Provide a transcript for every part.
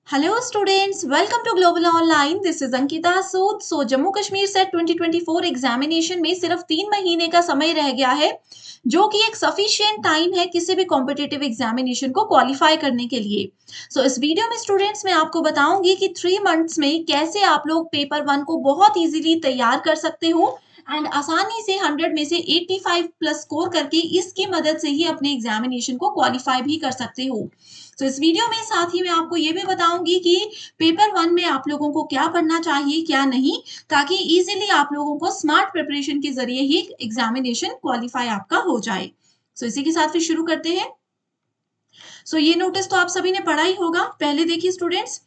Hello students, welcome to Global Online. This is Ankita Sood. Jammu Kashmir set 2024 examination में सिर्फ 3 महीने का समय रह गया है, जो कि एक सफिशिएंट टाइम है किसी भी कॉम्पिटिटिव एग्जामिनेशन को क्वालिफाई करने के लिए. इस वीडियो में स्टूडेंट्स मैं आपको बताऊंगी कि 3 मंथ्स में कैसे आप लोग पेपर 1 को बहुत इजीली तैयार कर सकते हो एंड आसानी से 100 में से 85 प्लस स्कोर करके इसकी मदद से ही अपने एग्जामिनेशन को क्वालिफाई भी कर सकते हो. इस वीडियो में साथ ही मैं आपको ये भी बताऊंगी कि पेपर 1 में आप लोगों को क्या पढ़ना चाहिए क्या नहीं, ताकि इजीली आप लोगों को स्मार्ट प्रिपरेशन के जरिए ही एग्जामिनेशन क्वालिफाई आपका हो जाए. इसी के साथ फिर शुरू करते हैं. ये नोटिस तो आप सभी ने पढ़ा ही होगा. पहले देखिए स्टूडेंट्स,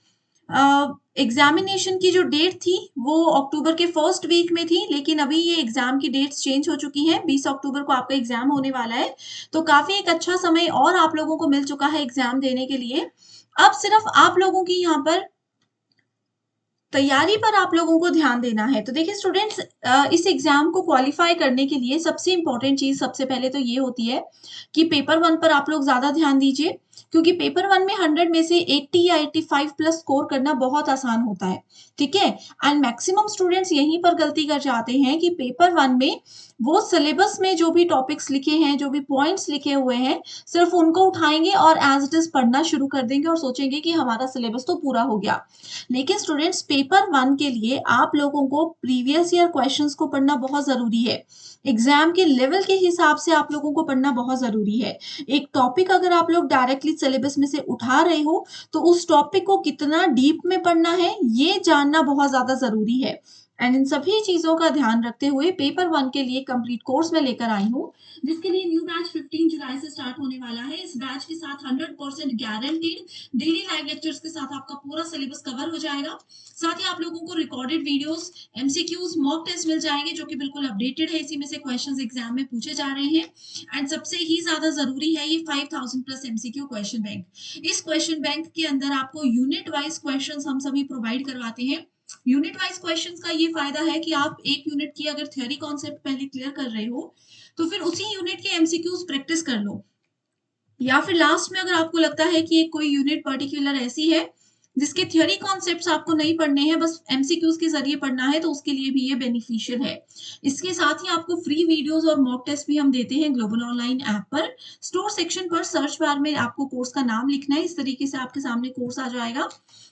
एग्जामिनेशन की जो डेट थी वो अक्टूबर के फर्स्ट वीक में थी, लेकिन अभी ये एग्जाम की डेट्स चेंज हो चुकी हैं. 20 अक्टूबर को आपका एग्जाम होने वाला है, तो काफी एक अच्छा समय और आप लोगों को मिल चुका है एग्जाम देने के लिए. अब सिर्फ आप लोगों की यहाँ पर तैयारी पर आप लोगों को ध्यान देना है. तो देखिए स्टूडेंट्स, इस एग्जाम को क्वालिफाई करने के लिए सबसे इंपॉर्टेंट चीज सबसे पहले तो ये होती है कि पेपर 1 पर आप लोग ज्यादा ध्यान दीजिए, क्योंकि पेपर 1 में 100 में से 80 या 85 प्लस स्कोर करना बहुत आसान होता है. ठीक है. एंड मैक्सिमम स्टूडेंट्स यहीं पर गलती कर जाते हैं कि पेपर 1 में वो सिलेबस में जो भी टॉपिक्स लिखे हैं, जो भी पॉइंट्स लिखे हुए हैं, सिर्फ उनको उठाएंगे और एज इट इज पढ़ना शुरू कर देंगे और सोचेंगे कि हमारा सिलेबस तो पूरा हो गया. लेकिन स्टूडेंट्स, पेपर 1 के लिए आप लोगों को प्रीवियस ईयर क्वेश्चंस को पढ़ना बहुत जरूरी है. एग्जाम के लेवल के हिसाब से आप लोगों को पढ़ना बहुत जरूरी है. एक टॉपिक अगर आप लोग डायरेक्टली सिलेबस में से उठा रहे हो, तो उस टॉपिक को कितना डीप में पढ़ना है ये जानना बहुत ज्यादा जरूरी है. एंड इन सभी चीजों का ध्यान रखते हुए पेपर 1 के लिए कंप्लीट कोर्स में लेकर आई हूँ, जिसके लिए न्यू बैच 15 जुलाई से स्टार्ट होने वाला है. इस बैच के साथ 100% गारंटीड डेली लाइव लेक्चर्स के साथ आपका पूरा सिलेबस कवर हो जाएगा. साथ ही आप लोगों को recorded videos, MCQs, mock test मिल जाएंगे, जो कि बिल्कुल अपडेटेड है. इसी में से क्वेश्चंस एग्जाम में पूछे जा रहे हैं. एंड सबसे ही ज्यादा जरूरी है ये 5000 प्लस एमसीक्यू क्वेश्चन बैंक. इस क्वेश्चन बैंक के अंदर आपको यूनिट वाइज क्वेश्चंस हम सभी प्रोवाइड करवाते हैं. यूनिट वाइज क्वेश्चंस का ये फायदा है कि आप एक यूनिट की अगर थ्योरी कॉन्सेप्ट पहले क्लियर कर रहे हो, तो फिर उसी यूनिट के एमसीक्यूज प्रैक्टिस कर लो. या फिर लास्ट में अगर आपको लगता है कि कोई यूनिट पर्टिकुलर ऐसी है जिसके थ्योरी कॉन्सेप्ट्स आपको नहीं पढ़ने हैं, बस एमसीक्यूज के जरिए पढ़ना है, तो उसके लिए भी ये बेनिफिशियल है. इसके साथ ही आपको फ्री वीडियोस और मॉक टेस्ट भी हम देते हैं ग्लोबल ऑनलाइन ऐप पर. स्टोर सेक्शन पर सर्च बार में आपको कोर्स का नाम लिखना है. इस तरीके से आपके सामने कोर्स आ जाएगा.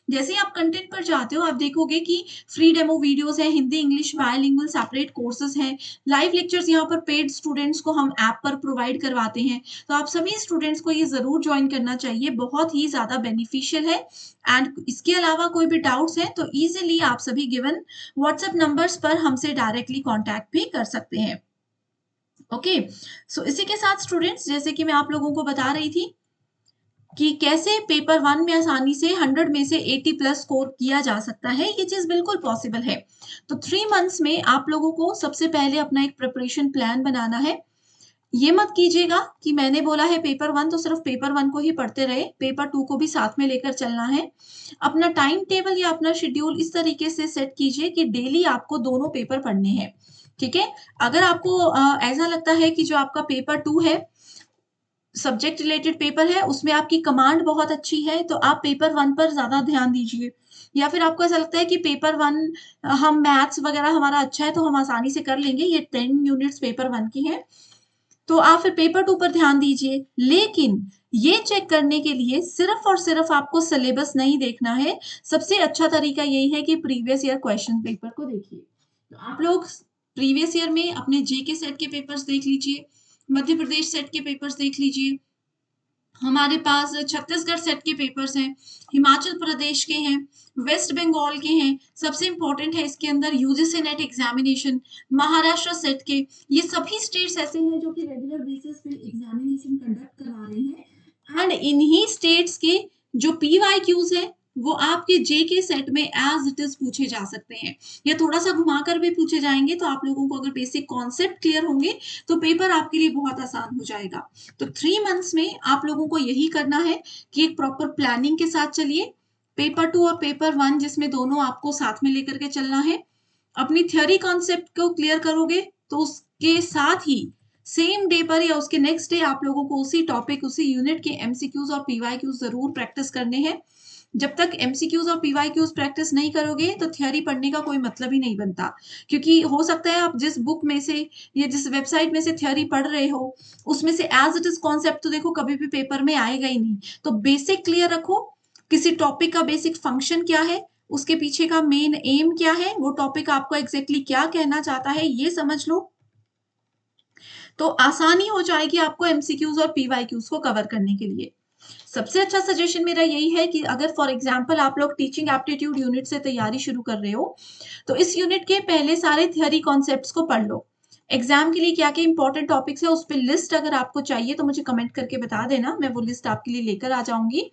जैसे ही आप कंटेंट पर जाते हो, आप देखोगे कि फ्री डेमो वीडियोस है, Hindi English bilingual separate courses हैं, लाइव लेक्चर्स यहाँ पर पेड स्टूडेंट्स को हम ऐप पर प्रोवाइड करवाते हैं. तो आप सभी स्टूडेंट्स को ये जरूर ज्वाइन करना चाहिए, बहुत ही ज्यादा बेनिफिशियल है. एंड इसके अलावा कोई भी डाउट्स हैं तो इजीली आप सभी गिवन व्हाट्सएप नंबर्स पर हमसे डायरेक्टली कांटेक्ट भी कर सकते हैं. ओके. इसी के साथ स्टूडेंट्स, जैसे कि मैं आप लोगों को बता रही थी कि कैसे पेपर 1 में आसानी से 100 में से 80 प्लस स्कोर किया जा सकता है, ये चीज बिल्कुल पॉसिबल है. तो 3 मंथ्स में आप लोगों को सबसे पहले अपना एक प्रिपरेशन प्लान बनाना है. ये मत कीजिएगा कि मैंने बोला है पेपर 1 तो सिर्फ पेपर 1 को ही पढ़ते रहे, पेपर 2 को भी साथ में लेकर चलना है. अपना टाइम टेबल या अपना शेड्यूल इस तरीके से सेट कीजिए कि डेली आपको दोनों पेपर पढ़ने हैं. ठीक है. अगर आपको ऐसा लगता है कि जो आपका पेपर 2 है, सब्जेक्ट रिलेटेड पेपर है, उसमें आपकी कमांड बहुत अच्छी है, तो आप पेपर 1 पर ज्यादा ध्यान दीजिए. या फिर आपको ऐसा लगता है कि पेपर 1 हम मैथ्स वगैरह हमारा अच्छा है तो हम आसानी से कर लेंगे, ये 10 यूनिट्स पेपर 1 की है, तो आप फिर पेपर 2 पर ध्यान दीजिए. लेकिन ये चेक करने के लिए सिर्फ और सिर्फ आपको सिलेबस नहीं देखना है. सबसे अच्छा तरीका यही है कि प्रीवियस ईयर क्वेश्चन पेपर को देखिए. तो आप लोग प्रीवियस ईयर में अपने जेके सेट के पेपर्स देख लीजिए, मध्य प्रदेश सेट के पेपर्स देख लीजिए, हमारे पास छत्तीसगढ़ सेट के पेपर्स हैं, हिमाचल प्रदेश के हैं, वेस्ट बंगाल के हैं. सबसे इंपॉर्टेंट है इसके अंदर UGC net examination, Maharashtra set के. ये सभी स्टेट्स ऐसे हैं जो कि रेगुलर बेसिस पे एग्जामिनेशन कंडक्ट करा रहे हैं. एंड इन्हीं स्टेट्स के जो पीवाईक्यूज है वो आपके जेके सेट में एज इट इज पूछे जा सकते हैं, या थोड़ा सा घुमाकर भी पूछे जाएंगे. तो आप लोगों को अगर बेसिक कॉन्सेप्ट क्लियर होंगे तो पेपर आपके लिए बहुत आसान हो जाएगा. तो 3 मंथ्स में आप लोगों को यही करना है कि एक प्रॉपर प्लानिंग के साथ चलिए. पेपर 2 और पेपर 1 जिसमें दोनों आपको साथ में लेकर के चलना है. अपनी थ्योरी कॉन्सेप्ट को क्लियर करोगे तो उसके साथ ही सेम डे पर या उसके नेक्स्ट डे आप लोगों को उसी टॉपिक, उसी यूनिट के एमसीक्यूज और पीवाईक्यूज जरूर प्रैक्टिस करने हैं. जब तक एमसीक्यूज और पीवाईक्यूज प्रैक्टिस नहीं करोगे तो थ्योरी पढ़ने का कोई मतलब ही नहीं बनता, क्योंकि हो सकता है आप जिस बुक में से या जिस वेबसाइट में से थ्योरी पढ़ रहे हो उसमें से एज इट इज कॉन्सेप्ट तो देखो कभी भी पेपर में आएगा ही नहीं। तो बेसिक क्लियर रखो, किसी टॉपिक का बेसिक फंक्शन क्या है, उसके पीछे का मेन एम क्या है, वो टॉपिक आपको एग्जैक्टली क्या कहना चाहता है ये समझ लो, तो आसानी हो जाएगी आपको एमसीक्यूज और पीवाईक्यूज को कवर करने के लिए। सबसे अच्छा सजेशन मेरा यही है कि अगर फॉर एग्जांपल आप लोग टीचिंग एप्टीट्यूड यूनिट से तैयारी शुरू कर रहे हो तो इस यूनिट के पहले सारे थ्योरी कॉन्सेप्ट्स को पढ़ लो। एग्जाम के लिए क्या क्या इंपॉर्टेंट टॉपिक्स है उस पर लिस्ट अगर आपको चाहिए तो मुझे कमेंट करके बता देना, मैं वो लिस्ट आपके लिए लेकर आ जाऊंगी।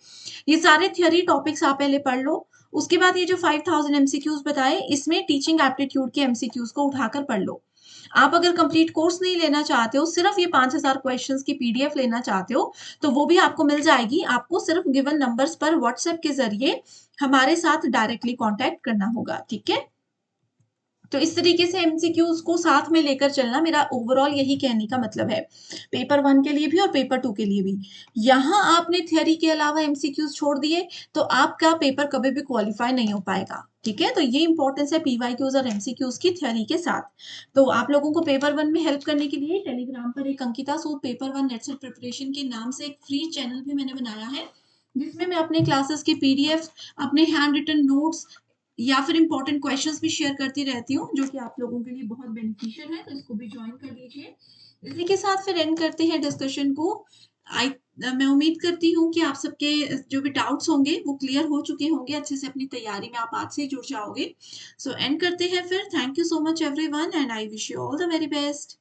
ये सारे थ्योरी टॉपिक्स आप पहले पढ़ लो, उसके बाद ये जो 5000 एमसीक्यूज बताए इसमें टीचिंग एप्टीट्यूड के एमसीक्यूज को उठाकर पढ़ लो। आप अगर कंप्लीट कोर्स नहीं लेना चाहते हो, सिर्फ ये 5000 क्वेश्चंस की पीडीएफ लेना चाहते हो तो वो भी आपको मिल जाएगी। आपको सिर्फ गिवन नंबर्स पर व्हाट्सएप के जरिए हमारे साथ डायरेक्टली कांटेक्ट करना होगा, ठीक है। तो इस तरीके से एमसीक्यूज को साथ में लेकर चलना, मेरा ओवरऑल यही कहने का मतलब है, पेपर 1 के लिए भी और पेपर 2 के लिए भी। यहाँ आपने थ्योरी के अलावा एमसीक्यूज छोड़ दिए तो आपका पेपर कभी भी क्वालिफाई नहीं हो पाएगा, ठीक है। तो ये इंपॉर्टेंस है पीवाईक्यूज और एमसीक्यूज की थ्योरी के साथ। तो आप लोगों को पेपर 1 में हेल्प करने के लिए टेलीग्राम पर एक अंकिता सूद पेपर 1 नेट सेट प्रिपरेशन के नाम से एक फ्री चैनल भी मैंने बनाया है, जिसमें मैं अपने क्लासेस की पीडीएफ, अपने हैंड रिटन नोट्स या फिर इंपॉर्टेंट क्वेश्चंस भी शेयर करती रहती हूँ, जो कि आप लोगों के लिए बहुत बेनिफिशियल है, तो इसको भी ज्वाइन कर लीजिए। इसी के साथ फिर एंड करते हैं डिस्कशन को। आई मैं उम्मीद करती हूँ कि आप सबके जो भी डाउट्स होंगे वो क्लियर हो चुके होंगे, अच्छे से अपनी तैयारी में आप आज से ही जुड़ जाओगे। सो एंड करते हैं फिर। Thank you so much everyone and I wish you all the very best.